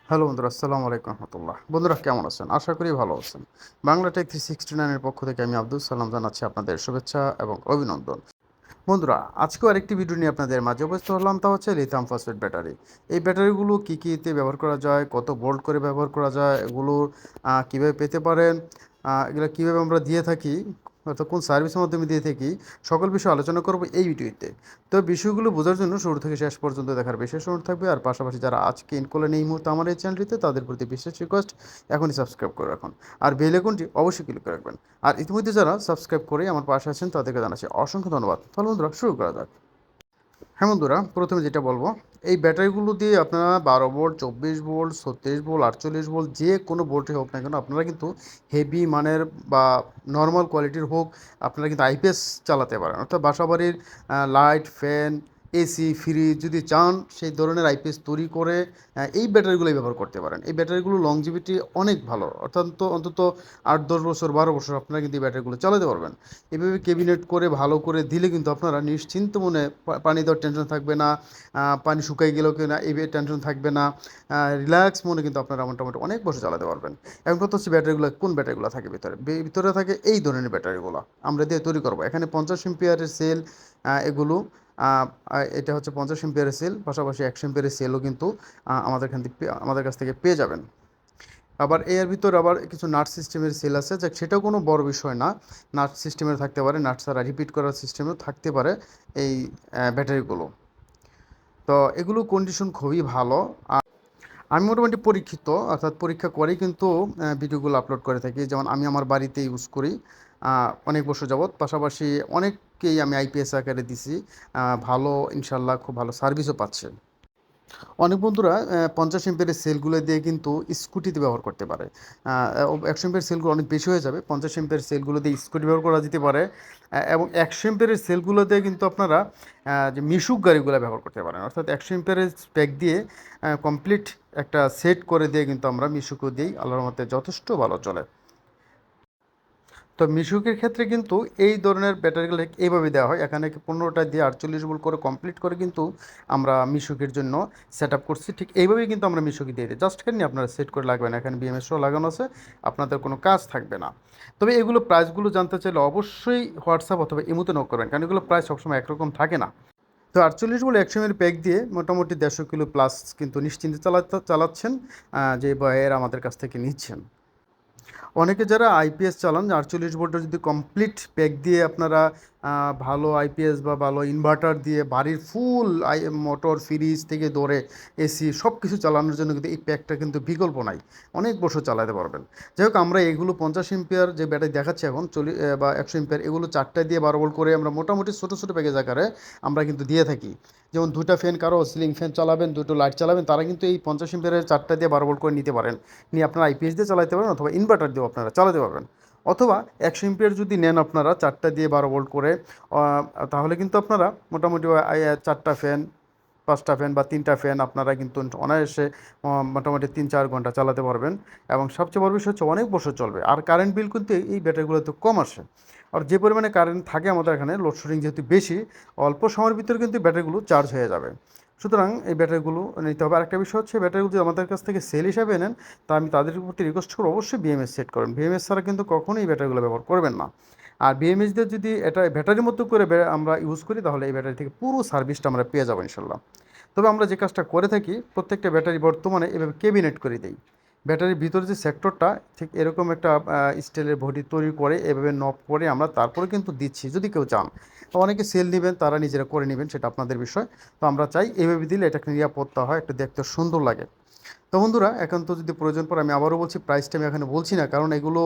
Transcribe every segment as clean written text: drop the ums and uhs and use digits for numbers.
Hello বন্ধুরা, আসসালামু আলাইকুম রহমতুল্লাহ। বন্ধুরা কেমন আছেন? আশা করি ভালো আছেন। বাংলা টেক 369 এর পক্ষ থেকে আমি আব্দুল সালাম জানাচ্ছি আপনাদের শুভেচ্ছা এবং অভিনন্দন। বন্ধুরা, আজকেও আরেকটি ভিডিও নিয়ে আপনাদের মাঝে উপস্থিত হলাম, তা হচ্ছে লিথিয়াম ফসফেট ব্যাটারি। এই ব্যাটারিগুলো কী কীতে ব্যবহার করা যায়, কত ভোল্ট করে ব্যবহার করা যায়, এগুলো কীভাবে পেতে পারেন, এগুলো কীভাবে আমরা দিয়ে থাকি, অর্থাৎ কোন সার্ভিসের মাধ্যমে দিয়ে থাকি, সকল বিষয় আলোচনা করব এই ভিডিওতে। তো বিষয়গুলো বোঝার জন্য শুরু থেকে শেষ পর্যন্ত দেখার বিশেষ অনুরোধ থাকবে। আর পাশাপাশি যারা আজকে ইন করলেন এই মুহূর্তে আমার এই চ্যানেলটিতে, তাদের প্রতি বিশেষ রিকোয়েস্ট, এখনই সাবস্ক্রাইব করে রাখুন আর বেল আইকনটি অবশ্যই ক্লিক করে রাখবেন। আর ইতিমধ্যে যারা সাবস্ক্রাইব করে আমার পাশে আছেন তাদেরকে জানাচ্ছি অসংখ্য ধন্যবাদ। তাহলে বন্ধুরা শুরু করা যাক। হ্যাঁ বন্ধুরা, প্রথমে যেটা বলবো, এই ব্যাটারিগুলো দিয়ে আপনারা 12 ভোল্ট, 24 ভোল্ট, 36 ভোল্ট, 48 ভোল্ট, যে কোনো ভোল্টে হোক না কেন আপনারা কিন্তু হেভি মানের বা নর্মাল কোয়ালিটির হোক, আপনারা কিন্তু আইপিএস চালাতে পারেন। অর্থাৎ বাসাবাড়ির লাইট, ফ্যান, এসি, ফ্রিজ যদি চান সেই ধরনের আইপিএস তৈরি করে এই ব্যাটারিগুলোই ব্যবহার করতে পারেন। এই ব্যাটারিগুলো লংজিভিটি অনেক ভালো, অর্থাৎ অন্তত 8-10 বছর, 12 বছর আপনারা কিন্তু এই ব্যাটারিগুলো চালাতে পারবেন। এভাবে ক্যাবিনেট করে ভালো করে দিলে কিন্তু আপনারা নিশ্চিন্ত মনে পানি দেওয়ার টেনশন থাকবে না, পানি শুকাই গেলেও কিনা এই টেনশন থাকবে না, রিল্যাক্স মনে কিন্তু আপনারা মোটামুটি অনেক বছর চালাতে পারবেন। এখন কথা হচ্ছে ব্যাটারিগুলো, কোন ব্যাটারিগুলো থাকে ভিতরে? ভিতরে থাকে এই ধরনের ব্যাটারিগুলো আমরা দিয়ে তৈরি করবো। এখানে 50 এম্পিয়ারের সেল, এগুলো এটা হচ্ছে 50 এম্পিয়ারের সেল, পাশাপাশি 100 এম্পিয়ারের সেলও কিন্তু আমাদের কাছ থেকে পেয়ে যাবেন। আবার এর ভিতর আবার কিছু নাট সিস্টেমের সেল আছে, যে সেটাও কোনো বড় বিষয় না। নাট সিস্টেমের থাকতে পারে, নাট ছাড়া রিপিট করার সিস্টেমেও থাকতে পারে এই ব্যাটারিগুলো। তো এগুলো কন্ডিশন খুবই ভালো। আমি মোটামুটি পরীক্ষিত, অর্থাৎ পরীক্ষা করেই কিন্তু ভিডিওগুলো আপলোড করে থাকি। যেমন আমি আমার বাড়িতে ইউজ করি অনেক বছর যাবৎ, পাশাপাশি অনেককেই আমি আইপিএস আকারে দিছি, ভালো, ইনশাল্লাহ খুব ভালো সার্ভিসও পাচ্ছে। অনেক বন্ধুরা 50 এম্পিয়ারের সেলগুলো দিয়ে কিন্তু স্কুটিতে ব্যবহার করতে পারে। 100 এম্পিয়ার সেলগুলো অনেক বেশি হয়ে যাবে, 50 এম্পিয়ার সেলগুলো দিয়ে স্কুটি ব্যবহার করা যেতে পারে। এবং 100 এম্পিয়ারের সেলগুলো দিয়ে কিন্তু আপনারা যে মিশুক গাড়িগুলো ব্যবহার করতে পারেন। অর্থাৎ 100 এম্পিয়ারের স্প্যাক দিয়ে কমপ্লিট একটা সেট করে দিয়ে কিন্তু আমরা মিশুকও দিই, আল্লাহর মতে যথেষ্ট ভালো চলে। তো মিশুকের ক্ষেত্রে কিন্তু এই ধরনের ব্যাটারিগুলো এইভাবে দেওয়া হয়। এখানে 15টা দিয়ে 48 ভোল্ট করে কমপ্লিট করে কিন্তু আমরা মিশুকের জন্য সেট আপ করছি। ঠিক এইভাবেই কিন্তু আমরা মিশুকি দিয়ে দিই। জাস্ট এখানে আপনারা সেট করে লাগবে না, এখানে বিএমএসও লাগানো আছে, আপনাদের কোনো কাজ থাকবে না। তবে এগুলো প্রাইসগুলো জানতে চাইলে অবশ্যই হোয়াটসঅ্যাপ অথবা ইমোতে নক করবেন, কারণ এগুলো প্রাইস সবসময় একরকম থাকে না। তো 48 ভোল্ট 100 এর প্যাক দিয়ে মোটামুটি 150 কিলো প্লাস কিন্তু নিশ্চিন্তে চালাচ্ছেন, যে বয়ের আমাদের কাছ থেকে নিচ্ছেন। অনেকে যারা আইপিএস চালান, 48 ভোল্টের যদি কমপ্লিট প্যাক দিয়ে আপনারা ভালো আইপিএস বা ভালো ইনভার্টার দিয়ে বাড়ির ফুল মোটর, ফ্রিজ থেকে ধরে এসি সব কিছু চালানোর জন্য কিন্তু এই প্যাকটা কিন্তু বিকল্প নাই, অনেক বছর চালাতে পারবেন। যাই হোক, আমরা এগুলো 50 এম্পিয়ার যে ব্যাটারি দেখাচ্ছি এখন বা 100 এম্পিয়ার, এগুলো 4টা দিয়ে 12 ভোল্ট করে আমরা মোটামুটি ছোটো ছোটো প্যাকেজ আকারে আমরা কিন্তু দিয়ে থাকি। যেমন 2টা ফ্যান, কারো সিলিং ফ্যান চালাবেন, 2টো লাইট চালাবেন, তারা কিন্তু এই 50 এম্পিয়ারের 4টা দিয়ে 12 ভোল্ট করে নিতে পারেন। নিয়ে আপনারা আইপিএস দিয়ে চালাতে পারেন অথবা ইনভার্টার দিয়েও আপনারা চালাতে পারবেন। অথবা 100 এম্পিয়ার যদি নেন আপনারা 4টা দিয়ে 12 ভোল্ট করে, তাহলে কিন্তু আপনারা মোটামুটি 4টা ফ্যান, 5টা ফ্যান বা 3টা ফ্যান আপনারা কিন্তু অনায়াসে মোটামুটি 3-4 ঘন্টা চালাতে পারবেন। এবং সবচেয়ে বড় বিষয় হচ্ছে অনেক বছর চলবে। আর কারেন্ট বিল কিন্তু এই ব্যাটারিগুলোতে কম আসে। আর যে পরিমাণে কারেন্ট থাকে আমাদের এখানে, লোডশেডিং যেহেতু বেশি, অল্প সময়ের ভিতরে কিন্তু ব্যাটারিগুলো চার্জ হয়ে যাবে। সুতরাং এই ব্যাটারিগুলো নিতে হবে। আরেকটা বিষয় হচ্ছে, ব্যাটারিগুলো যদি আমাদের কাছ থেকে সেল হিসাবে নেন, তা আমি তাদের প্রতি রিকোয়েস্ট করব অবশ্যই বিএমএস সেট করবেন। বিএমএস ছাড়া কিন্তু কখনোই এই ব্যাটারিগুলো ব্যবহার করবেন না। আর বিএমএস দিয়ে যদি এটা ব্যাটারির মতো করে আমরা ইউজ করি, তাহলে এই ব্যাটারি থেকে পুরো সার্ভিসটা আমরা পেয়ে যাবো ইনশাল্লাহ। তবে আমরা যে কাজটা করে থাকি, প্রত্যেকটা ব্যাটারি বর্তমানে এভাবে ক্যাবিনেট করে দিই। ব্যাটারির ভিতরে যে সেক্টরটা, ঠিক এরকম একটা স্টিলের বডি তৈরি করে এভাবে নব করে আমরা তারপরে কিন্তু দিচ্ছি, যদি কেউ চান। তো অনেকে সেল নেবেন, তারা নিজেরা করে নেবেন, সেটা আপনাদের বিষয়। তো আমরা চাই এভাবে দিলে এটা একটা নিরাপত্তা হয়, একটু দেখতে সুন্দর লাগে। তো বন্ধুরা, এখন তো যদি প্রয়োজন পড়ে, আমি আবারও বলছি, প্রাইসটা আমি এখানে বলছি না, কারণ এগুলো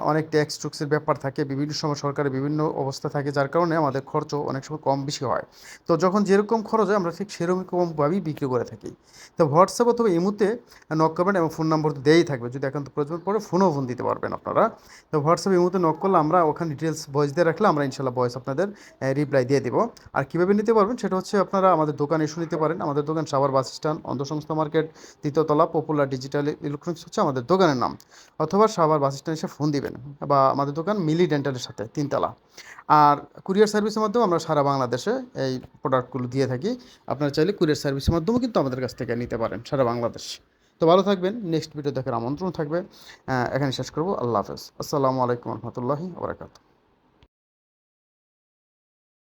অনেক ট্যাক্স টুক্সের ব্যাপার থাকে, বিভিন্ন সময় সরকারের বিভিন্ন অবস্থা থাকে, যার কারণে আমাদের খরচ অনেক সময় কম বেশি হয়। তো যখন যেরকম খরচ হয় আমরা ঠিক সেরকমভাবেই বিক্রি করে থাকি। তো হোয়াটসঅ্যাপ অথবা ইমুতে নক করবেন, এবং ফোন নম্বর তো দেওয়াই থাকবে, যদি এখন তো প্রয়োজন পড়ে ফোন দিতে পারবেন আপনারা। তো হোয়াটসঅ্যাপ ইমুতে নক করলে আমরা ওখানে ডিটেলস ভয়েস দিয়ে রাখলে আমরা ইনশাল্লাহ ভয়েস আপনাদের রিপ্লাই দিয়ে দেবো। আর কীভাবে নিতে পারবেন সেটা হচ্ছে, আপনারা আমাদের দোকানে এসে নিতে পারেন। আমাদের দোকান সাভার বাস স্ট্যান্ড, অন্ধসংস্থা মার্কেট, তৃতীয়তলা, পপুলার ডিজিটাল ইলেকট্রনিক্স হচ্ছে আমাদের দোকানের নাম। অথবা সাভার বাস স্ট্যান্ড এসে ফোন দিবেন, বা আমাদের দোকান মিলি ডেন্টালের সাথে 3তলা। আর কুরিয়ার সার্ভিসের মাধ্যমে আমরা সারা বাংলাদেশে এই প্রোডাক্টগুলো দিয়ে থাকি। আপনারা চাইলে কুরিয়ার সার্ভিসের মাধ্যমেও কিন্তু আমাদের কাছ থেকে নিতে পারেন সারা বাংলাদেশ। তো ভালো থাকবেন, নেক্সট ভিডিও দেখার আমন্ত্রণ থাকবে। এখানে শেষ করবো। আল্লাহ হাফেজ, আসসালামু আলাইকুম রহমতুল্লাহি ওবরাকাতুহু।